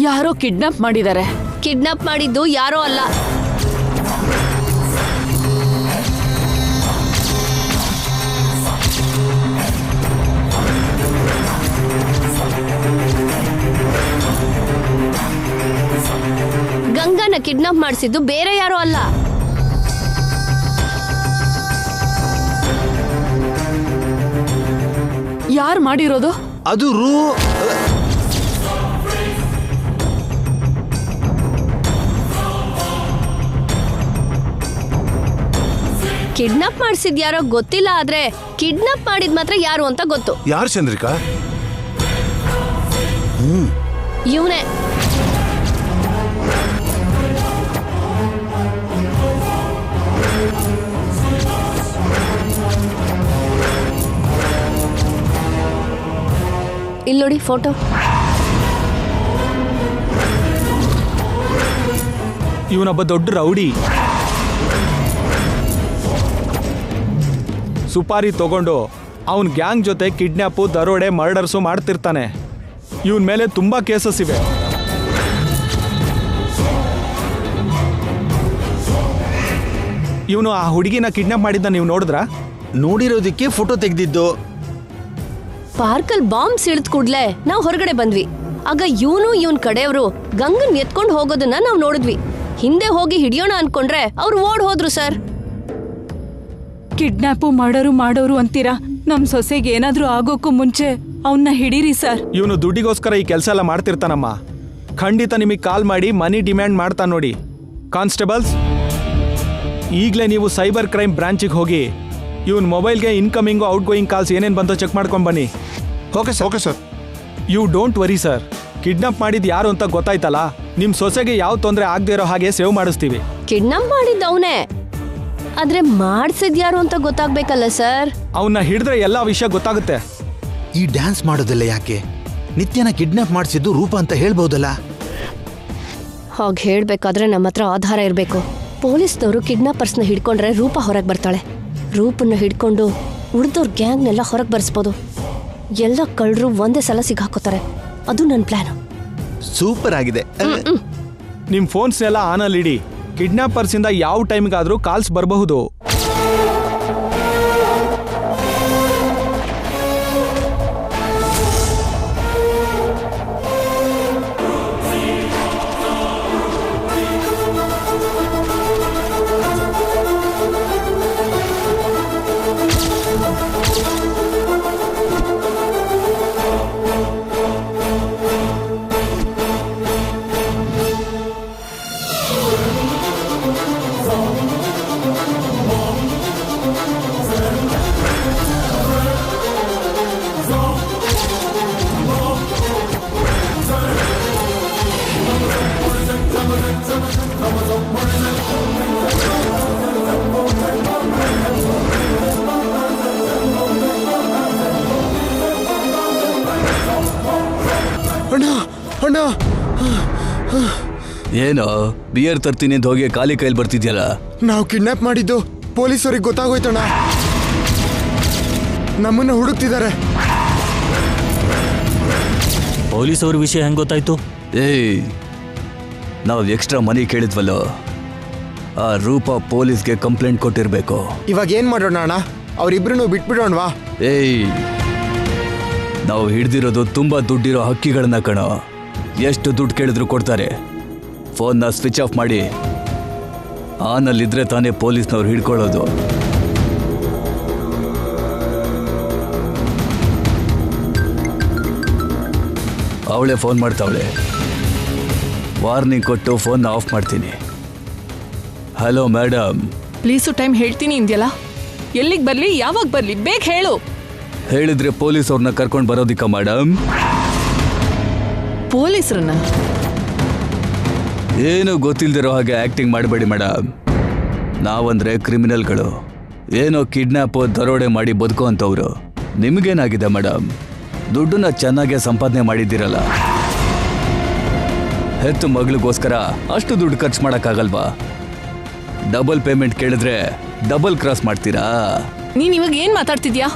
ಯಾರೋ ಕಿಡ್ನಾಪ್ ಮಾಡಿದ್ದಾರೆ. ಕಿಡ್ನಾಪ್ ಮಾಡಿದ್ದು ಯಾರೋ ಅಲ್ಲ. ಗಂಗಾನ ಕಿಡ್ನಾಪ್ ಮಾಡಿಸಿದ್ದು ಬೇರೆ ಯಾರೋ ಅಲ್ಲ. ಯಾರು ಮಾಡಿರೋದು? ಅದು ಕಿಡ್ನಾಪ್ ಮಾಡಿಸಿದ್ಯಾರೋ ಗೊತ್ತಿಲ್ಲ, ಆದ್ರೆ ಕಿಡ್ನಾಪ್ ಮಾಡಿದ್ ಮಾತ್ರ ಯಾರು ಅಂತ ಗೊತ್ತು. ಯಾರು ಚಂದ್ರಿಕಾ? ಇವನೇ. ಇಲ್ಲಿ ನೋಡಿ ಫೋಟೋ. ಇವನೊಬ್ಬ ದೊಡ್ಡ ರೌಡಿ. ಸುಪಾರಿ ತಗೊಂಡು ಅವನ್ ಗ್ಯಾಂಗ್ ಜೊತೆ ಕಿಡ್ನಾಪು, ದರೋಡೆ, ಮರ್ಡರ್ಸು ಮಾಡ್ತಿರ್ತಾನೆ. ಇವನ್ ಮೇಲೆ ತುಂಬಾ ಕೇಸಸ್ ಇವೆ. ಇವನು ಆ ಹುಡುಗಿನ ಕಿಡ್ನಾಪ್ ಮಾಡಿದ್ದ ನೀವು ನೋಡಿದ್ರಾ? ನೋಡಿರೋದಕ್ಕೆ ಫೋಟೋ ತೆಗೆದಿದ್ದು. ಪಾರ್ಕಲ್ ಬಾಂಬ್ ಸಿಡಿದ ಕೂಡ್ಲೆ ನಾವು ಹೊರಗಡೆ ಬಂದ್ವಿ. ಆಗ ಇವನ್ ಕಡೆಯವರು ಗಂಗನ್ ಎತ್ಕೊಂಡು ಹೋಗೋದನ್ನ ನಾವು ನೋಡಿದ್ವಿ. ಹಿಂದೆ ಹೋಗಿ ಹಿಡಿಯೋಣ ಅನ್ಕೊಂಡ್ರೆ ಅವ್ರು ಓಡ್ ಹೋದ್ರು ಸರ್. ಕಿಡ್ನಾಪು ಮಾಡೋರು ಅಂತೀರಾ? ನಮ್ ಸೊಸೆಗೆ ಏನಾದ್ರೂ ಆಗೋಕ್ಕೂ ಮುಂಚೆ ಅವನ್ನ ಹಿಡೀರಿ ಸರ್. ಇವನು ದುಡ್ಡಿಗೋಸ್ಕರ ಈ ಕೆಲಸ ಎಲ್ಲ ಮಾಡ್ತಿರ್ತಾನಮ್ಮ. ಖಂಡಿತ ನಿಮಗೆ ಕಾಲ್ ಮಾಡಿ ಮನಿ ಡಿಮ್ಯಾಂಡ್ ಮಾಡ್ತಾ ನೋಡಿ. ಕಾನ್ಸ್ಟೇಬಲ್ಸ್, ಈಗಲೇ ನೀವು ಸೈಬರ್ ಕ್ರೈಮ್ ಬ್ರಾಂಚಿಗೆ ಹೋಗಿ ಇವನ್ ಮೊಬೈಲ್ಗೆ ಇನ್ಕಮಿಂಗು ಔಟ್ಗೋಯಿಂಗ್ ಕಾಲ್ಸ್ ಏನೇನು ಬಂತೋ ಚೆಕ್ ಮಾಡ್ಕೊಂಡು ಬನ್ನಿ. Okay sir. You don't worry sir. Kidnap ಮಾಡಿದ್ ಯಾರು ಅಂತ ಗೊತ್ತಾಯ್ತಲ್ಲ, ನಿಮ್ ಸೊಸೆಗೆ ಯಾವ ತೊಂದರೆ ಆಗದೆ ಇರೋ ಹಾಗೆ ಸೇವ್ ಮಾಡಿಸ್ತೀವಿ. ಕಿಡ್ನಾಪ್ ಮಾಡಿದ್ದ ಅವನೇ, ಆದ್ರೆ ಮಾಡ್ಸಿದ್ಯಾರು ಅಂತ ಗೊತ್ತಾಗ್ಬೇಕಲ್ಲ ಸರ್. ಅವನ್ನ ಹಿಡಿದ್ರೆ ಎಲ್ಲಾ ವಿಷಯ ಗೊತ್ತಾಗುತ್ತೆ. ಈ ಡ್ಯಾನ್ಸ್ ಮಾಡೋದೆಲ್ಲ ಯಾಕೆ? ನಿತ್ಯನ ಕಿಡ್ನಾಪ್ ಮಾಡಿಸಿದ್ದು ರೂಪ ಅಂತ ಹೇಳ್ಬೋದಲ್ಲ? ಹಾಗೆ ಹೇಳ್ಬೇಕಾದ್ರೆ ನಮ್ಮ ಹತ್ರ ಆಧಾರ ಇರಬೇಕು. ಪೊಲೀಸ್ನವರು ಕಿಡ್ನಾಪರ್ಸ್ನ ಹಿಡ್ಕೊಂಡ್ರೆ ರೂಪ ಹೊರಗೆ ಬರ್ತಾಳೆ. ರೂಪನ್ನ ಹಿಡ್ಕೊಂಡು ಉಳಿದವ್ರ ಗ್ಯಾಂಗ್ನೆಲ್ಲ ಹೊರಗೆ ಬರ್ಸ್ಬೋದು. ಎಲ್ಲ ಕಳ್ಳರು ಒಂದೇ ಸಲ ಸಿಗಾಕೋತಾರೆ. ಅದು ನನ್ನ ಪ್ಲಾನ್. ಸೂಪರ್ ಆಗಿದೆ. ನಿಮ್ ಫೋನ್ಸ್ ಎಲ್ಲ ಆನಲ್ಲಿ ಇಡಿ. ಕಿಡ್ನಾಪರ್ಸ್ ಇಂದ ಯಾವ ಟೈಮ್ಗಾದ್ರೂ ಕಾಲ್ಸ್ ಬರಬಹುದು. ಏನೋ ಬಿಯರ್ ತರ್ತೀನಿ ಅಂತ ಹೋಗಿ ಖಾಲಿ ಕೈಲಿ ಬರ್ತಿದ್ಯಲ್ಲ? ನಾವು ಕಿಡ್ನಾಪ್ ಮಾಡಿದ್ದು ಪೊಲೀಸರಿಗೆ ಗೊತ್ತಾಗೋಯ್ತಣ್ಣ. ನಮ್ಮನ್ನ ಹುಡುಕ್ತಿದ್ದಾರೆ. ಪೊಲೀಸವ್ರ ವಿಷಯ ಹೆಂಗ್ ಗೊತ್ತಾಯ್ತು? ನಾವು ಎಕ್ಸ್ಟ್ರಾ ಮನಿ ಕೇಳಿದ್ವಲ್ಲೋ, ಆ ರೂಪ ಪೊಲೀಸ್ಗೆ ಕಂಪ್ಲೇಂಟ್ ಕೊಟ್ಟಿರ್ಬೇಕು. ಇವಾಗ ಏನ್ ಮಾಡೋಣ ಅಣ್ಣ? ಅವ್ರಿಬ್ರು ಬಿಟ್ಬಿಡೋಣವಾ? ನಾವು ಹಿಡ್ದಿರೋದು ತುಂಬಾ ದುಡ್ಡಿರೋ ಹಕ್ಕಿಗಳನ್ನ ಕಣೋ. ಎಷ್ಟು ದುಡ್ಡು ಕೇಳಿದ್ರು ಕೊಡ್ತಾರೆ. ಫೋನ್ನ ಸ್ವಿಚ್ ಆಫ್ ಮಾಡಿ ಆನಲ್ಲಿದ್ರೆ ತಾನೇ ಪೊಲೀಸ್ನವ್ರು ಹಿಡ್ಕೊಳ್ಳೋದು. ಅವಳೇ ಫೋನ್ ಮಾಡ್ತಾವಳೆ. ವಾರ್ನಿಂಗ್ ಕೊಟ್ಟು ಫೋನ್ನ ಆಫ್ ಮಾಡ್ತೀನಿ. Hello madam. ಪ್ಲೀಸು ಟೈಮ್ ಹೇಳ್ತೀನಿ ಇಂದ್ಯಲ್ಲ. ಎಲ್ಲಿಗೆ ಬರ್ಲಿ, ಯಾವಾಗ ಬರ್ಲಿ, ಬೇಗ ಹೇಳು. ಹೇಳಿದ್ರೆ ಪೊಲೀಸ್ ಅವ್ರನ್ನ ಕರ್ಕೊಂಡು ಬರೋದಿಕ್ಕ ಮೇಡಮ್? ಪೊಲೀಸರನ್ನ? ಏನು ಗೊತ್ತಿಲ್ದಿರೋ ಹಾಗೆ ಆಕ್ಟಿಂಗ್ ಮಾಡಬೇಡಿ ಮೇಡಮ್. ನಾವಂದ್ರೆ ಕ್ರಿಮಿನಲ್ಗಳು. ಏನೋ ಕಿಡ್ನಾಪ್, ದರೋಡೆ ಮಾಡಿ ಬದುಕೋ ಅಂತವ್ರು. ನಿಮಗೇನಾಗಿದೆ ಮೇಡಮ್? ದುಡ್ಡನ್ನ ಚೆನ್ನಾಗೇ ಸಂಪಾದನೆ ಮಾಡಿದ್ದೀರಲ್ಲ. ಹೆತ್ತು ಮಗಳಿಗೋಸ್ಕರ ಅಷ್ಟು ದುಡ್ಡು ಖರ್ಚು ಮಾಡೋಕ್ಕಾಗಲ್ವಾ? ಡಬಲ್ ಪೇಮೆಂಟ್ ಕೇಳಿದ್ರೆ ಡಬಲ್ ಕ್ರಾಸ್ ಮಾಡ್ತೀರಾ? ನೀನ್ ಇವಾಗ ಏನ್ ಮಾತಾಡ್ತಿದ್ಯಾ?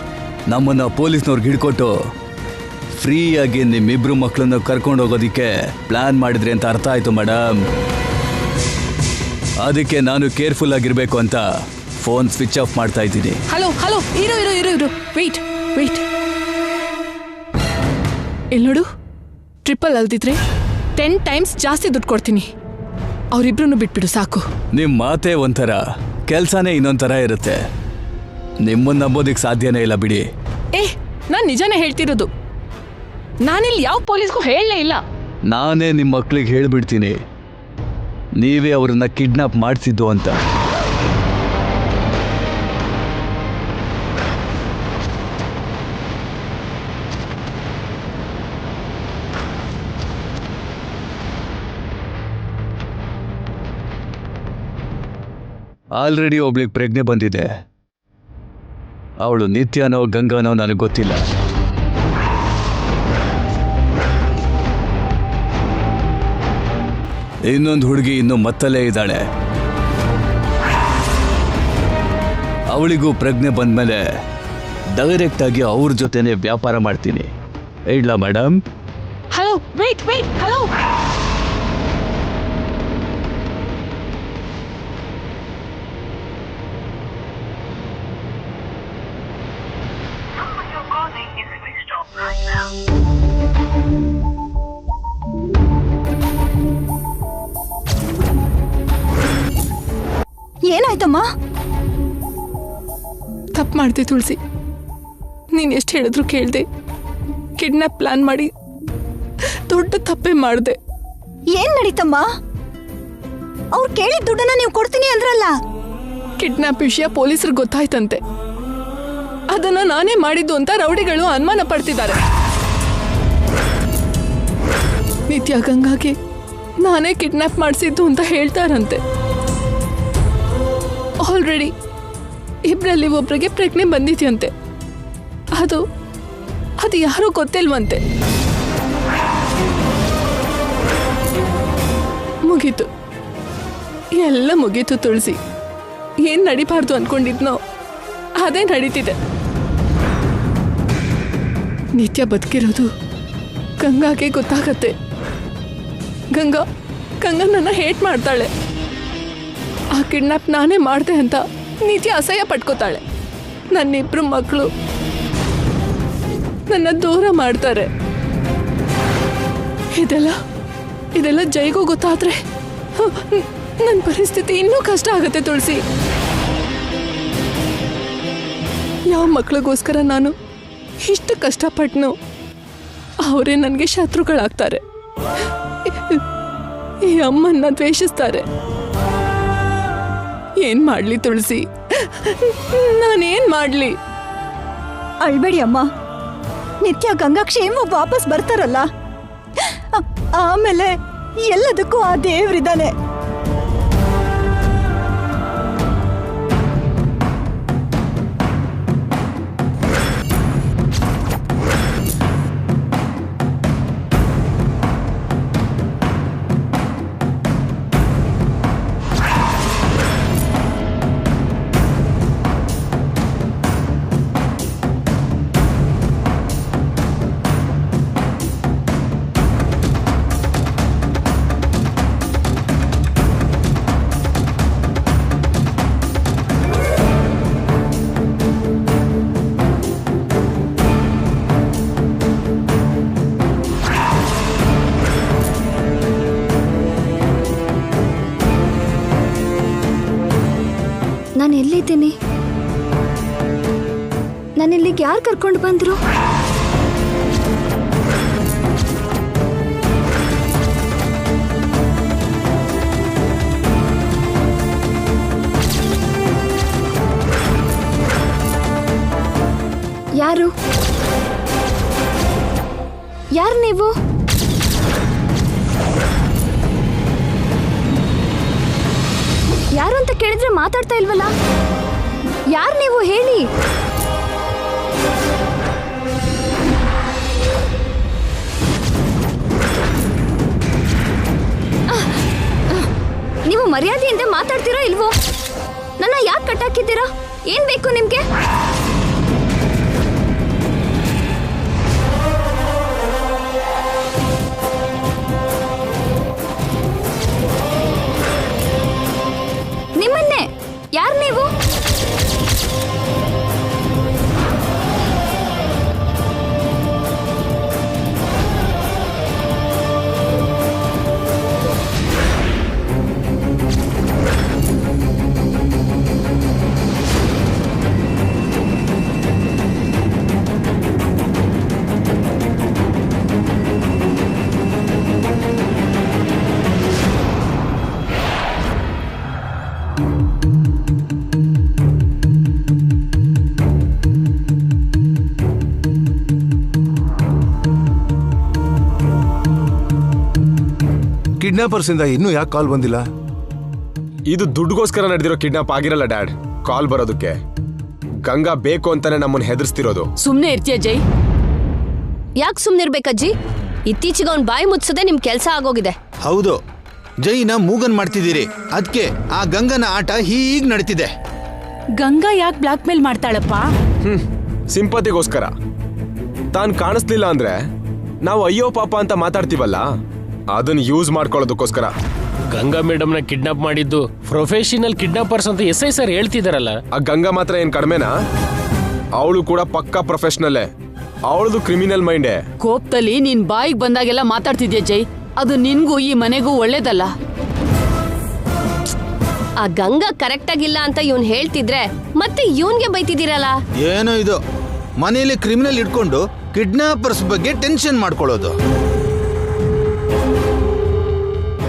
ನಮ್ಮನ್ನ ಪೊಲೀಸ್ನವ್ರಿಗೆ ಹಿಡ್ಕೊಟ್ಟು ಫ್ರೀಯಾಗಿ ನಿಮ್ಮಿಬ್ರು ಮಕ್ಕಳನ್ನು ಕರ್ಕೊಂಡು ಹೋಗೋದಿಕ್ಕೆ ಪ್ಲಾನ್ ಮಾಡಿದ್ರಿ ಅಂತ ಅರ್ಥ ಆಯ್ತು ಮೇಡಮ್. ಅದಕ್ಕೆ ನಾನು ಕೇರ್ಫುಲ್ ಆಗಿರ್ಬೇಕು ಅಂತ ಫೋನ್ ಸ್ವಿಚ್ ಆಫ್ ಮಾಡ್ತಾ ಇದ್ದೀನಿ. ಹಲೋ ಹಲೋ, ಇರು ವೆಯ್ಟ್ ವೆಯ್ಟ್. ಇಲ್ಲಿ ನೋಡು, ಟ್ರಿಪಲ್ ಅಲ್ದಿದ್ರೆ 10 ಟೈಮ್ಸ್ ಜಾಸ್ತಿ ದುಡ್ಡು ಕೊಡ್ತೀನಿ. ಅವರಿಬ್ರು ಬಿಟ್ಬಿಡು ಸಾಕು. ನಿಮ್ಮ ಮಾತೇ ಒಂಥರ, ಕೆಲಸನೇ ಇನ್ನೊಂಥರ ಇರುತ್ತೆ. ನಿಮ್ಮನ್ನ ನಂಬೋದಿಕ್ ಸಾಧ್ಯನೇ ಇಲ್ಲ ಬಿಡಿ. ನಾನು ನಿಜಾನೇ ಹೇಳ್ತಿರೋದು. ನಾನಿಲ್ಲಿ ಯಾವ ಪೊಲೀಸ್ಗೂ ಹೇಳಲೇ ಇಲ್ಲ. ನಾನೇ ನಿಮ್ಮ ಮಕ್ಳಿಗೆ ಹೇಳ್ಬಿಡ್ತೀನಿ ನೀವೇ ಅವ್ರನ್ನ ಕಿಡ್ನಾಪ್ ಮಾಡಿಸಿದ್ದು ಅಂತ. ಆಲ್ರೆಡಿ ಒಬ್ಳಿಗೆ ಪ್ರಜ್ಞೆ ಬಂದಿದೆ. ಅವಳು ನಿತ್ಯನೋ ಗಂಗಾನೋ ನನಗೆ ಗೊತ್ತಿಲ್ಲ. ಇನ್ನೊಂದು ಹುಡುಗಿ ಇನ್ನು ಮತ್ತಲ್ಲೇ ಇದ್ದಾಳೆ. ಅವಳಿಗೂ ಪ್ರಜ್ಞೆ ಬಂದ್ಮೇಲೆ ಡೈರೆಕ್ಟ್ ಆಗಿ ಅವ್ರ ಜೊತೆನೆ ವ್ಯಾಪಾರ ಮಾಡ್ತೀನಿ. ಇಡ್ಲಾ ಮೇಡಮ್? Hello weight hello. ಏನಾಯ್ತಮ್ಮ? ತಪ್ಪು ಮಾಡ್ದೆ ತುಳಸಿ. ನೀನು ಎಷ್ಟು ಹೇಳಿದ್ರು ಕೇಳ್ದೆ. ಕಿಡ್ನಾಪ್ ಪ್ಲಾನ್ ಮಾಡಿ ದೊಡ್ಡ ತಪ್ಪೇ ಮಾಡಿದೆ. ಏನ್ ನಡೀತಮ್ಮ? ಅವ್ರು ಕೇಳಿದ ದುಡ್ಡನ್ನ ನೀವು ಕೊಡ್ತೀನಿ ಅಂದ್ರಲ್ಲ. ಕಿಡ್ನಾಪ್ ವಿಷಯ ಪೊಲೀಸರಿಗೆ ಗೊತ್ತಾಯ್ತಂತೆ. ಅದನ್ನ ನಾನೇ ಮಾಡಿದ್ದು ಅಂತ ರೌಡಿಗಳು ಅನುಮಾನ ಪಡ್ತಿದ್ದಾರೆ. ನಿತ್ಯ ಗಂಗಾಗೆ ನಾನೇ ಕಿಡ್ನಾಪ್ ಮಾಡಿಸಿದ್ದು ಅಂತ ಹೇಳ್ತಾರಂತೆ. ಆಲ್ರೆಡಿ ಇಬ್ಬರಲ್ಲಿ ಒಬ್ಬರಿಗೆ ಪ್ರಜ್ಞೆ ಬಂದಿದ್ಯಂತೆ. ಅದು ಯಾರೂ ಗೊತ್ತಿಲ್ವಂತೆ. ಮುಗೀತು, ಎಲ್ಲ ಮುಗೀತು ತುಳಸಿ. ಏನ್ ನಡಿಬಾರ್ದು ಅನ್ಕೊಂಡಿದ್ನೋ ಅದೇ ನಡೀತಿದೆ. ನಿತ್ಯ ಬದುಕಿರೋದು ಗಂಗಾಗೆ ಗೊತ್ತಾಗತ್ತೆ. ಗಂಗಾ ನನ್ನ ಹೇಟ್ ಮಾಡ್ತಾಳೆ. ಆ ಕಿಡ್ನಾಪ್ ನಾನೇ ಮಾಡ್ದೆ ಅಂತ ನಿತ್ಯ ಅಸಹ್ಯ ಪಟ್ಕೋತಾಳೆ. ನನ್ನಿಬ್ರು ಮಕ್ಕಳು ನನ್ನ ದೂರ ಮಾಡ್ತಾರೆ. ಇದೆಲ್ಲ ಜೈಗೂ ಗೊತ್ತಾದ್ರೆ ನನ್ನ ಪರಿಸ್ಥಿತಿ ಇನ್ನೂ ಕಷ್ಟ ಆಗುತ್ತೆ ತುಳಸಿ. ಯಾವ ಮಕ್ಕಳಿಗೋಸ್ಕರ ನಾನು ಇಷ್ಟು ಕಷ್ಟಪಟ್ನು ಅವರೇ ನನಗೆ ಶತ್ರುಗಳಾಗ್ತಾರೆ. ಈ ಅಮ್ಮನ್ನ ದ್ವೇಷಿಸ್ತಾರೆ. ಏನ್ ಮಾಡ್ಲಿ ತುಳಸಿ? ನಾನೇನ್ ಮಾಡ್ಲಿ? ಅಳ್ಬೇಡಿ ಅಮ್ಮ. ನಿತ್ಯ ಗಂಗಾ ಕ್ಷೇಮ ವಾಪಸ್ ಬರ್ತಾರಲ್ಲ, ಆಮೇಲೆ ಎಲ್ಲದಕ್ಕೂ ಆ ದೇವ್ರಿದ್ದಾನೆ. ನಾನು ಎಲ್ಲಿದ್ದೀನಿ? ನನ್ನಿಲ್ಲಿಗೆ ಯಾರು ಕರ್ಕೊಂಡು ಬಂದ್ರು? ಯಾರು ನೀವು? ಯಾರು ಅಂತ ಕೇಳಿದ್ರೆ ಮಾತಾಡ್ತಾ ಇಲ್ವಲ್ಲ. ಯಾರು ನೀವು ಹೇಳಿ? ನೀವು ಮರ್ಯಾದೆಯಿಂದ ಮಾತಾಡ್ತೀರೋ ಇಲ್ವೋ? ನನ್ನ ಯಾಕೆ ಕಟ್ಟಾಕಿದ್ದೀರಾ? ಏನ್ ಬೇಕು ನಿಮ್ಗೆ? ಕಿಡ್ನಾಪರ್ಸ್ ಇಂದ ಇನ್ನೂ ಯಾಕೆ ಕಾಲ್ ಬಂದಿಲ್ಲ? ಇದು ದುಡ್ಡುಗೋಸ್ಕರ ನಡೆದಿರೋ ಕಿಡ್ನಾಪ್ ಆಗಿರಲ್ಲ ಡ್ಯಾಡ್. ಕಾಲ್ ಬರೋದಕ್ಕೆ ಗಂಗಾ ಬೇಕು ಅಂತಾನೆ ನಮ್ಮನ್ನ ಹೆದರ್ಸ್ತಿರೋದು. ಸುಮ್ನೆ ಇರ್ತೀಯ ಜೈ? ಯಾಕೆ ಸುಮ್ನಿರ್ಬೇಕಜ್ಜಿ? ಇತ್ತೀಚೆಗೆ ಅವ್ನ್ ಬಾಯಿ ಮುಚ್ಚದೆ ನಿಮ್ ಕೆಲ್ಸ ಆಗೋಗಿದೆ. ಹೌದು, ಜೈನ ಮೂಗನ್ ಮಾಡ್ತಿದ್ದೀರಿ. ಅದಕ್ಕೆ ಆ ಗಂಗನ ಆಟ ಹೀಗ್ ನಡೀತಿದೆ. ಗಂಗಾ ಯಾಕೆ ಬ್ಲಾಕ್ ಮೇಲ್ ಮಾಡ್ತಾಳಪ್ಪ? ಸಿಂಪತಿಗೋಸ್ಕರ. ತಾನ್ ಕಾಣಿಸ್ಲಿಲ್ಲ ಅಂದ್ರೆ ನಾವು ಅಯ್ಯೋ ಪಾಪ ಅಂತ ಮಾತಾಡ್ತೀವಲ್ಲ, ಅದನ್ನ ಯೂಸ್ ಮಾಡ್ಕೊಳ್ಳೋದಕ್ಕೋಸ್ಕರ. ಗಂಗಾ ಮೇಡಮ್ನ ಕಿಡ್ನಾಪ್ ಮಾಡಿದ್ದು ಪ್ರೊಫೆಷನಲ್ ಕಿಡ್ನಾಪರ್ಸ್ ಅಂತ SI ಸರ್ ಹೇಳ್ತಿದಾರಲ್ಲ. ಆ ಗಂಗಾ ಮಾತ್ರ ಏನ್ ಕಡಿಮೆನಾ? ಅವಳು ಕೂಡ ಪಕ್ಕಾ ಪ್ರೊಫೆಷನಲ್ಲೇ. ಅವಳದು ಕ್ರಿಮಿನಲ್ ಮೈಂಡೇ. ಕೋಪದಲ್ಲಿ ನೀನ್ ಬಾಯಿಗೆ ಬಂದಾಗೆಲ್ಲ ಮಾತಾಡ್ತಿದ್ಯಾ ಜೈ? ಅದು ನಿನ್ಗೂ ಈ ಮನೆಗೂ ಒಳ್ಳೇದಲ್ಲ. ಆ ಗಂಗಾ ಕರೆಕ್ಟ್ ಆಗಿಲ್ಲ ಅಂತ ಇವನ್ ಹೇಳ್ತಿದ್ರೆ ಮತ್ತೆ ಇವನ್ಗೆ ಬೈತಿದ್ದೀರಲ್ಲ. ಏನೋ ಇದು, ಮನೆಯಲ್ಲಿ ಕ್ರಿಮಿನಲ್ ಇಟ್ಕೊಂಡು ಕಿಡ್ನಾಪರ್ಸ್ ಬಗ್ಗೆ ಟೆನ್ಷನ್ ಮಾಡ್ಕೊಳ್ಳೋದು.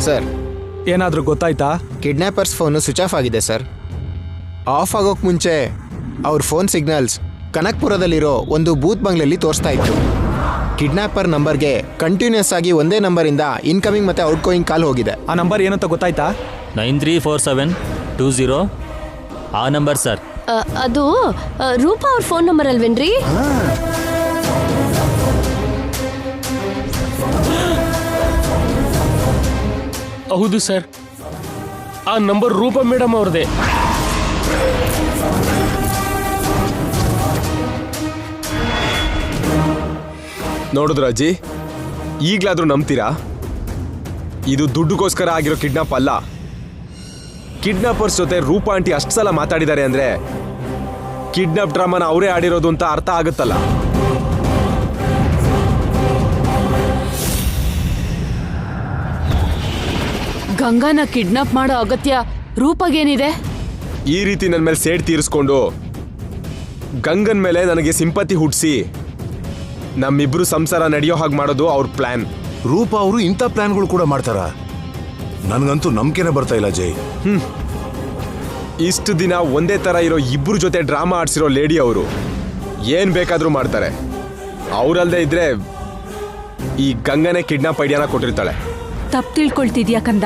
ಸರ್, ಏನಾದ್ರೂ ಗೊತ್ತಾಯ್ತಾ? ಕಿಡ್ನಾಪರ್ಸ್ ಫೋನು ಸ್ವಿಚ್ ಆಫ್ ಆಗಿದೆ ಸರ್. ಆಫ್ ಆಗೋಕ್ ಮುಂಚೆ ಅವ್ರ ಫೋನ್ ಸಿಗ್ನಲ್ಸ್ ಕನಕ್ಪುರದಲ್ಲಿರೋ ಒಂದು ಬೂತ್ ಬಂಗ್ಲೆಯಲ್ಲಿ ತೋರಿಸ್ತಾ ಇತ್ತು. ಕಿಡ್ನಾಪರ್ ನಂಬರ್ಗೆ ಕಂಟಿನ್ಯೂಸ್ ಆಗಿ ಒಂದೇ ನಂಬರಿಂದ ಇನ್ಕಮಿಂಗ್ ಮತ್ತೆ ಔಟ್ ಗೋಯಿಂಗ್ ಕಾಲ್ ಹೋಗಿದೆ. ಆ ನಂಬರ್ ಏನಂತ ಗೊತ್ತಾಯ್ತಾ? 934720 ಆ ನಂಬರ್ ಸರ್. ಅದು ರೂಪಾ ಅವ್ರ ಫೋನ್ ನಂಬರ್ ಅಲ್ವೇನ್ರಿ? ಹೌದು ಸರ್, ಆ ನಂಬರ್ ರೂಪಾ ಮೇಡಮ್ ಅವ್ರದೇ. ನೋಡಿದ್ರ ಅಜ್ಜಿ, ಈಗ್ಲಾದ್ರೂ ನಂಬ್ತೀರಾ? ಇದು ದುಡ್ಡುಗೋಸ್ಕರ ಆಗಿರೋ ಕಿಡ್ನಾಪ್ ಅಲ್ಲ. ಕಿಡ್ನಾಪರ್ಸ್ ಜೊತೆ ರೂಪಾ ಆಂಟಿ ಅಷ್ಟು ಸಲ ಮಾತಾಡಿದ್ದಾರೆ ಅಂದ್ರೆ ಕಿಡ್ನಾಪ್ ಡ್ರಾಮಾನ ಅವರೇ ಆಡಿರೋದು ಅಂತ ಅರ್ಥ ಆಗುತ್ತಲ್ಲ. ಗಂಗಾನ ಕಿಡ್ನಾಪ್ ಮಾಡೋ ಅಗತ್ಯ ರೂಪಾಗೇನಿದೆ? ಈ ರೀತಿ ನನ್ನ ಮೇಲೆ ಸೇಡ್ ತೀರಿಸ್ಕೊಂಡು ಗಂಗನ್ ಮೇಲೆ ನನಗೆ ಸಿಂಪತಿ ಹುಟ್ಟಿಸಿ ನಮ್ಮಿಬ್ರು ಸಂಸಾರ ನಡೆಯೋ ಹಾಗೆ ಮಾಡೋದು ಅವ್ರ ಪ್ಲಾನ್. ರೂಪಾ ಅವರು ಇಂಥ ಪ್ಲಾನ್ಗಳು ಕೂಡ ಮಾಡ್ತಾರ? ನನಗಂತೂ ನಂಬಿಕೆನೇ ಬರ್ತಾ ಇಲ್ಲ ಜೈ. ಇಷ್ಟು ದಿನ ಒಂದೇ ತರ ಇರೋ ಇಬ್ರು ಜೊತೆ ಡ್ರಾಮಾ ಆಡ್ಸಿರೋ ಲೇಡಿ ಅವರು ಏನ್ ಬೇಕಾದ್ರೂ ಮಾಡ್ತಾರೆ. ಅವ್ರಲ್ದೇ ಇದ್ರೆ ಈ ಗಂಗನೇ ಕಿಡ್ನಾಪ್ ಐಡಿಯಾನ ಕೊಟ್ಟಿರ್ತಾಳೆ. ತಪ್ಪು ತಿಳ್ಕೊಳ್ತಿದ್ಯಾ ಕಂದ?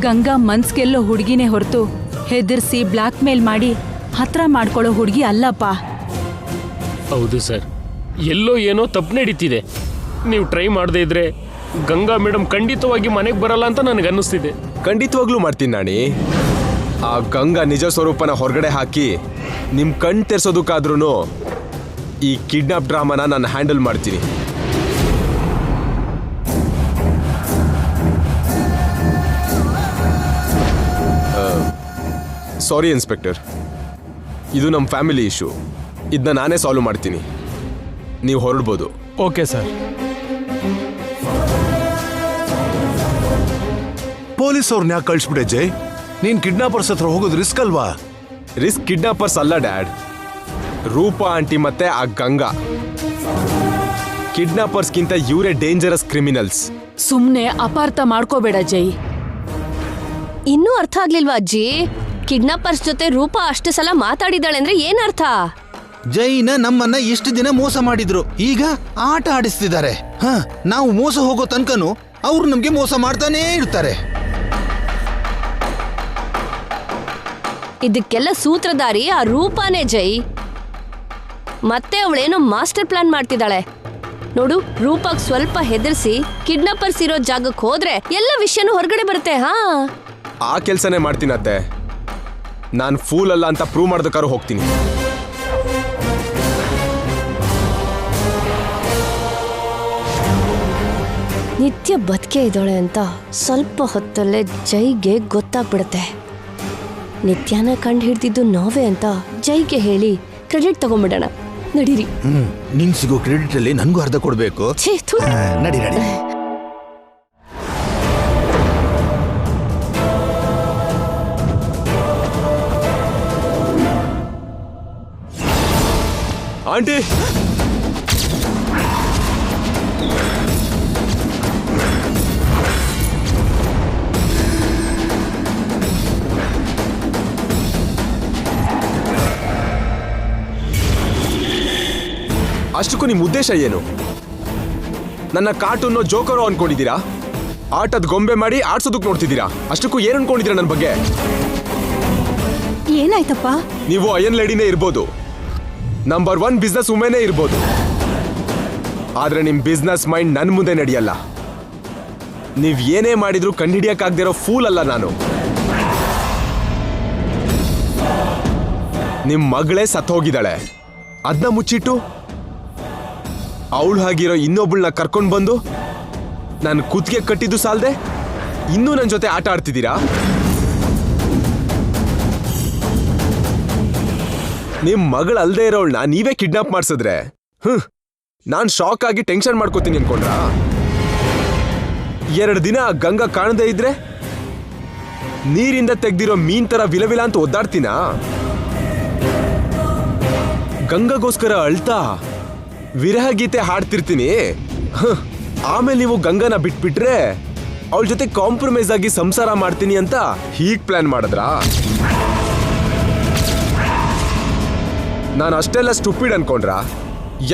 ಗಂಗಾ ಮನ್ಸ್ಗೆಲ್ಲೋ ಹುಡುಗಿನೇ ಹೊರತು ಹೆದರ್ಸಿ ಬ್ಲಾಕ್ ಮೇಲ್ ಮಾಡಿ ಹತ್ರ ಮಾಡ್ಕೊಳ್ಳೋ ಹುಡುಗಿ ಅಲ್ಲಪ್ಪ. ಹೌದು ಸರ್, ಎಲ್ಲೋ ಏನೋ ತಪ್ಪು ನಡೀತಿದೆ. ನೀವು ಟ್ರೈ ಮಾಡದೇ ಇದ್ರೆ ಗಂಗಾ ಮೇಡಮ್ ಖಂಡಿತವಾಗಿ ಮನೆಗೆ ಬರಲ್ಲ ಅಂತ ನನಗನ್ನಿಸ್ತಿದೆ. ಖಂಡಿತವಾಗ್ಲೂ ಮಾಡ್ತೀನಿ ನಾಣಿ. ಆ ಗಂಗಾ ನಿಜ ಸ್ವರೂಪನ ಹೊರಗಡೆ ಹಾಕಿ ನಿಮ್ ಕಣ್ ತೆರ್ಸೋದಕ್ಕಾದ್ರೂ ಈ ಕಿಡ್ನಾಪ್ ಡ್ರಾಮಾನ ನಾನು ಹ್ಯಾಂಡಲ್ ಮಾಡ್ತೀನಿ. ಸಾರಿ ಇನ್ಸ್ಪೆಕ್ಟರ್, ಇದು ನಮ್ಮ ಫ್ಯಾಮಿಲಿ ಇಶ್ಯೂ. ಇದನ್ನ ನಾನೇ ಸಾಲ್ವ್ ಮಾಡ್ತೀನಿ, ನೀವು ಹೊರಡ್ಬೋದು. Okay sir. ಪೊಲೀಸ್ ಅವ್ರನ್ನ ಯಾಕೆ ಕಳಿಸ್ಬಿಟ್ಟೆ ಜೈ? ನೀನ್ ಕಿಡ್ನಾಪರ್ಸ್ ಹತ್ರ ಹೋಗೋದು ರಿಸ್ಕ್ ಅಲ್ವಾ? ರಿಸ್ಕ್ ಕಿಡ್ನಾಪರ್ಸ್ ಅಲ್ಲ ಡ್ಯಾಡ್, ರೂಪಾ ಆಂಟಿ ಮತ್ತೆ ಆ ಗಂಗಾ. ಕಿಡ್ನಾಪರ್ಸ್ಗಿಂತ ಇವರೇ ಡೇಂಜರಸ್ ಕ್ರಿಮಿನಲ್ಸ್. ಸುಮ್ನೆ ಅಪಾರ್ಥ ಮಾಡ್ಕೋಬೇಡ ಜೈ. ಇನ್ನೂ ಅರ್ಥ ಆಗ್ಲಿಲ್ವಾ ಅಜ್ಜಿ? ಕಿಡ್ನಾಪರ್ಸ್ ಜೊತೆ ರೂಪಾ ಅಷ್ಟು ಸಲ ಮಾತಾಡಿದಾಳೆ ಅಂದ್ರೆ ಏನರ್ಥ? ಜೈನ ನಮ್ಮನ್ನ ಇಷ್ಟು ದಿನ ಮೋಸ ಮಾಡಿದ್ರು, ಈಗ ಆಟ ಆಡಿಸ್ತಿದ್ದಾರೆ. ನಾವು ಮೋಸ ಹೋಗೋ ತನಕನೂ ಅವ್ರು ನಮ್ಗೆ ಮೋಸ ಮಾಡ್ತಾನೇ ಇರ್ತಾರೆ. ಇದಕ್ಕೆಲ್ಲ ಸೂತ್ರಧಾರಿ ಆ ರೂಪಾನೇ ಜೈ. ಮತ್ತೆ ಅವಳೇನೋ ಮಾಸ್ಟರ್ ಪ್ಲಾನ್ ಮಾಡ್ತಿದ್ದಾಳೆ ನೋಡು. ರೂಪಾಗ್ ಸ್ವಲ್ಪ ಹೆದರ್ಸಿ ಕಿಡ್ನಾಪರ್ಸ್ ಇರೋ ಜಾಗಕ್ಕೆ ಹೋದ್ರೆ ಎಲ್ಲ ವಿಷಯನೂ ಹೊರಗಡೆ ಬರುತ್ತೆ. ಆ ಕೆಲಸನೇ ಮಾಡ್ತೀನತ್ತೆ. ನಾನು ಫೂಲ್ ಅಲ್ಲ ಅಂತ ಪ್ರೂವ್ ಮಾಡೋದಕ್ಕಾರು ಹೋಗ್ತೀನಿ. ನಿತ್ಯ ಬದುಕೆ ಇದ್ದಾಳೆ ಅಂತ ಸ್ವಲ್ಪ ಹೊತ್ತಲ್ಲೇ ಜೈಗೆ ಗೊತ್ತಾಗ್ಬಿಡುತ್ತೆ. ನಿತ್ಯನ ಕಂಡು ಹಿಡ್ದಿದ್ದು ನಾವೇ ಅಂತ ಜೈಗೆ ಹೇಳಿ ಕ್ರೆಡಿಟ್ ತಗೊಂಡ್ಬಿಡೋಣ. ನಡೀರಿ. ನಿಂಗೆ ಸಿಗೋ ಕ್ರೆಡಿಟ್ ಅಲ್ಲಿ ನನ್ಗೂ ಅರ್ಧ ಕೊಡ್ಬೇಕು. ನಡಿ ನಡಿ. ಆಂಟಿ, ಅಷ್ಟಕ್ಕೂ ನಿಮ್ಮ ಉದ್ದೇಶ ಏನು? ನನ್ನ ಕಾರ್ಟೂನ್ನೋ ಜೋಕರೋ ಅನ್ಕೊಂಡಿದ್ದೀರಾ? ಆಟದ ಗೊಂಬೆ ಮಾಡಿ ಆಡ್ಸೋದಕ್ಕೆ ನೋಡ್ತಿದ್ದೀರಾ. ಅಷ್ಟಕ್ಕೂ ಏನ್ ಅನ್ಕೊಂಡಿದ್ದೀರಾ ನನ್ನ ಬಗ್ಗೆ? ಏನಾಯ್ತಪ್ಪ? ನೀವು ಅಯನ್ ಲೇಡಿನೇ ಇರ್ಬೋದು, ನಂಬರ್ 1 ಬಿಸ್ನೆಸ್ ವುಮೆನೇ ಇರ್ಬೋದು, ಆದ್ರೆ ನಿಮ್ ಬಿಸ್ನೆಸ್ ಮೈಂಡ್ ನನ್ ಮುಂದೆ ನಡೆಯಲ್ಲ. ನೀವ್ ಏನೇ ಮಾಡಿದ್ರು ಕಂಡುಹಿಡಿಯಕ್ಕಾಗ್ದಿರೋ ಫೂಲ್ ಅಲ್ಲ ನಾನು. ನಿಮ್ ಮಗಳೇ ಸತ್ತೋಗಿದ್ದಾಳೆ, ಅದನ್ನ ಮುಚ್ಚಿಟ್ಟು ಅವಳು ಹಾಗಿರೋ ಇನ್ನೊಬ್ಬಳನ್ನ ಕರ್ಕೊಂಡು ಬಂದು ನಾನು ಕುತ್ತಿಗೆ ಕಟ್ಟಿದ್ದು ಸಾಲದೆ ಇನ್ನೂ ನನ್ನ ಜೊತೆ ಆಟ ಆಡ್ತಿದ್ದೀರಾ? ನಿಮ್ ಮಗಳು ಅಲ್ದೇ ಇರೋಳನ್ನ ನೀವೇ ಕಿಡ್ನಾಪ್ ಮಾಡ್ಸಿದ್ರೆ ನಾನ್ ಶಾಕ್ ಆಗಿ ಟೆನ್ಷನ್ ಮಾಡ್ಕೋತೀನಿ ಅನ್ಕೊಂಡ್ರಾ? 2 ದಿನ ಗಂಗಾ ಕಾಣದೇ ಇದ್ರೆ ನೀರಿಂದ ತೆಗ್ದಿರೋ ಮೀನ್ ತರ ವಿಲವಿಲ ಅಂತ ಒದ್ದಾಡ್ತೀನಾ? ಗಂಗಾಗೋಸ್ಕರ ಅಳ್ತಾ ವಿರಹ ಗೀತೆ ಹಾಡ್ತಿರ್ತೀನಿ. ಆಮೇಲೆ ನೀವು ಗಂಗಾನ ಬಿಟ್ಬಿಟ್ರೆ ಅವಳ ಜೊತೆ ಕಾಂಪ್ರಮೈಸ್ ಆಗಿ ಸಂಸಾರ ಮಾಡ್ತೀನಿ ಅಂತ ಹೀಗ್ ಪ್ಲಾನ್ ಮಾಡಿದ್ರಾ? ನಾನು ಅಷ್ಟೆಲ್ಲ ಸ್ಟುಪಿಡ್ ಅನ್ಕೊಂಡ್ರಾ?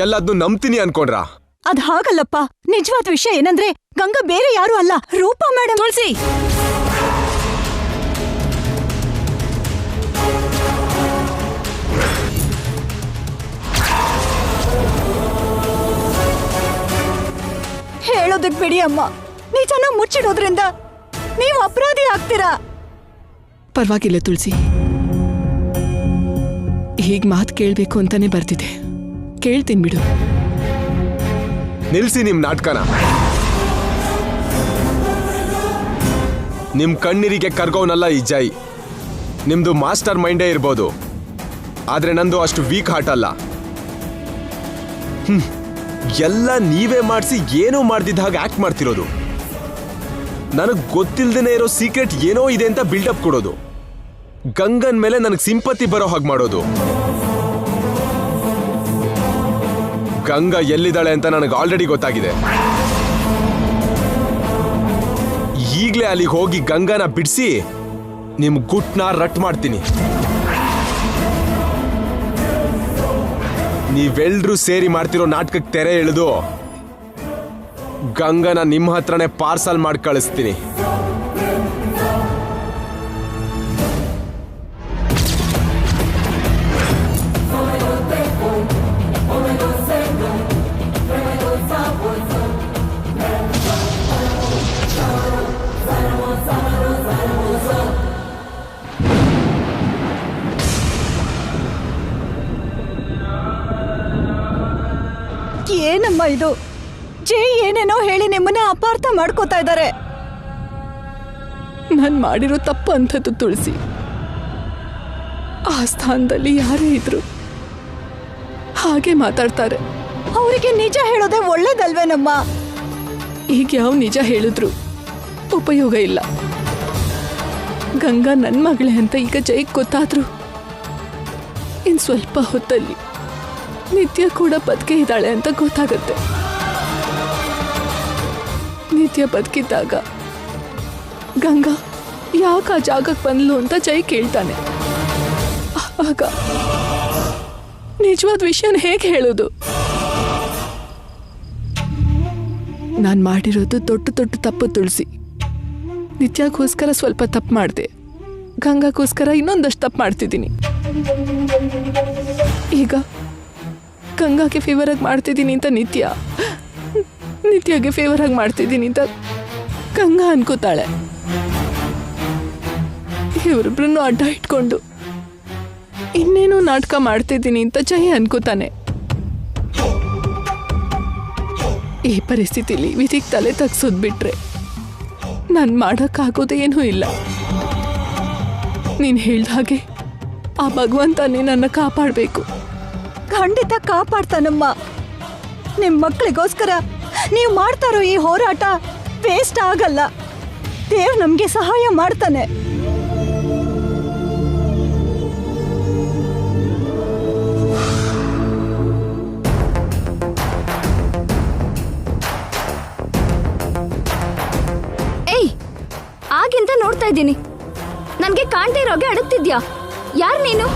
ಎಲ್ಲದನ್ನು ನಂಬ್ತೀನಿ ಅನ್ಕೊಂಡ್ರಾ? ಅದ್ ಹಾಗಲ್ಲಪ್ಪ. ನಿಜವಾದ ವಿಷಯ ಏನಂದ್ರೆ ಗಂಗಾ ಬೇರೆ ಯಾರು ಅಲ್ಲ, ರೂಪಾ ಮೇಡಮ್. ತುಳಸಿ, ಹೇಳೋದಕ್ ಬಿಡಿ ಅಮ್ಮ. ನಿಜನ ಮುಚ್ಚಿಡೋದ್ರಿಂದ ನೀವು ಅಪರಾಧಿ ಆಗ್ತೀರಾ. ಪರವಾಗಿಲ್ಲ ತುಳಸಿ, ಹೀಗ್ ಮಾತು ಕೇಳ್ಬೇಕು ಅಂತಾನೆ ಬರ್ತಿದೆ. ಕೇಳ್ತೀನಿ ಬಿಡು. ನಿಲ್ಸಿ ನಿಮ್ ನಾಟಕನ. ನಿಮ್ ಕಣ್ಣೀರಿಗೆ ಕರ್ಗೋನಲ್ಲ ಈ ಜೈ. ನಿಮ್ದು ಮಾಸ್ಟರ್ ಮೈಂಡೇ ಇರ್ಬೋದು, ಆದ್ರೆ ನಂದು ಅಷ್ಟು ವೀಕ್ ಹಾರ್ಟ್ ಅಲ್ಲ. ಎಲ್ಲ ನೀವೇ ಮಾಡಿಸಿ ಏನೋ ಮಾಡ್ದಿದ್ದ ಹಾಗೆ ಆಕ್ಟ್ ಮಾಡ್ತಿರೋದು. ನನಗ್ ಗೊತ್ತಿಲ್ದೇನೆ ಇರೋ ಸೀಕ್ರೆಟ್ ಏನೋ ಇದೆ ಅಂತ ಬಿಲ್ಡಪ್ ಕೊಡೋದು. ಗಂಗನ್ ಮೇಲೆ ನನಗೆ ಸಿಂಪತಿ ಬರೋ ಹಾಗೆ ಮಾಡೋದು. ಗಂಗಾ ಎಲ್ಲಿದ್ದಾಳೆ ಅಂತ ನನಗೆ ಆಲ್ರೆಡಿ ಗೊತ್ತಾಗಿದೆ. ಈಗಲೇ ಅಲ್ಲಿಗೆ ಹೋಗಿ ಗಂಗಾನ ಬಿಡಿಸಿ ನಿಮ್ ಗುಟ್ನ ರಟ್ ಮಾಡ್ತೀನಿ. ನೀವೆಲ್ರೂ ಸೇರಿ ಮಾಡ್ತಿರೋ ನಾಟಕಕ್ಕೆ ತೆರೆ ಎಳೆದು ಗಂಗನ ನಿಮ್ಮ ಹತ್ರನೇ ಪಾರ್ಸಲ್ ಮಾಡಿ ಕಳಿಸ್ತೀನಿ. ಏನಮ್ಮ ಇದು? ಜೈ ಏನೇನೋ ಹೇಳಿ ನಿಮ್ಮನ್ನ ಅಪಾರ್ಥ ಮಾಡ್ಕೋತಾ ಇದ್ದಾರೆ. ನಾನು ಮಾಡಿರೋ ತಪ್ಪು ಅಂಥದ್ದು ತುಳಸಿ. ಆ ಸ್ಥಾನದಲ್ಲಿ ಯಾರೇ ಇದ್ರು ಹಾಗೆ ಮಾತಾಡ್ತಾರೆ. ಅವರಿಗೆ ನಿಜ ಹೇಳೋದೇ ಒಳ್ಳೇದಲ್ವೇನಮ್ಮ? ಈಗ ಯಾವ ನಿಜ ಹೇಳಿದ್ರು ಉಪಯೋಗ ಇಲ್ಲ. ಗಂಗಾ ನನ್ನ ಮಗಳೇ ಅಂತ ಈಗ ಜೈಗೆ ಗೊತ್ತಾದ್ರು ಇನ್ ಸ್ವಲ್ಪ ಹೊತ್ತಲ್ಲಿ ನಿತ್ಯ ಕೂಡ ಬದುಕೆ ಇದ್ದಾಳೆ ಅಂತ ಗೊತ್ತಾಗತ್ತೆ. ನಿತ್ಯ ಬದುಕಿದ್ದಾಗ ಗಂಗಾ ಯಾಕೆ ಆ ಜಾಗಕ್ಕೆ ಬಂದ್ಲು ಅಂತ ಜೈ ಕೇಳ್ತಾನೆ. ಆಗ ನಿಜವಾದ ವಿಷಯನ ಹೇಗೆ ಹೇಳೋದು? ನಾನು ಮಾಡಿರೋದು ದೊಡ್ಡ ತಪ್ಪು ತುಳಸಿ. ನಿತ್ಯಗೋಸ್ಕರ ಸ್ವಲ್ಪ ತಪ್ಪು ಮಾಡಿದೆ, ಗಂಗಾಗೋಸ್ಕರ ಇನ್ನೊಂದಷ್ಟು ತಪ್ಪು ಮಾಡ್ತಿದ್ದೀನಿ. ಈಗ ಗಂಗಾಗೆ ಫೇವರ್ ಆಗಿ ಮಾಡ್ತಿದ್ದೀನಿ ಅಂತ ನಿತ್ಯಗೆ ಫೇವರ್ ಆಗಿ ಮಾಡ್ತಿದ್ದೀನಿ ಅಂತ ಗಂಗಾ ಅನ್ಕೋತಾಳೆ. ಇವರಿಬ್ರನ್ನು ಅಡ್ಡ ಇಟ್ಕೊಂಡು ಇನ್ನೇನೋ ನಾಟಕ ಮಾಡ್ತಿದ್ದೀನಿ ಅಂತ ಜೈ ಅನ್ಕೋತಾನೆ. ಈ ಪರಿಸ್ಥಿತಿಲಿ ವಿಧಿಗೆ ತಲೆ ತಗ್ಸೋದ್ ಬಿಟ್ರೆ ನಾನು ಮಾಡೋಕ್ಕಾಗೋದೇನೂ ಇಲ್ಲ. ನೀನು ಹೇಳ್ದ ಹಾಗೆ ಆ ಭಗವಂತನೇ ನನ್ನ ಕಾಪಾಡಬೇಕು. ಖಂಡಿತ ಕಾಪಾಡ್ತಾನಮ್ಮ. ನಿಮ್ಮ ಮಕ್ಕಳಿಗೋಸ್ಕರ ನೀವು ಮಾಡ್ತಾರೋ ಈ ಹೋರಾಟ ವೇಸ್ಟ್ ಆಗಲ್ಲ. ದೇವ್ ನಮ್ಗೆ ಸಹಾಯ ಮಾಡ್ತಾನೆ. ಏಯ್, ಆಗಿಂದ ನೋಡ್ತಾ ಇದ್ದೀನಿ. ನನ್ಗೆ ಕಾಣ್ತಾ ಇರೋಗೆ ಅಡುತ್ತಿದ್ಯಾ? ಯಾರು ನೀನು?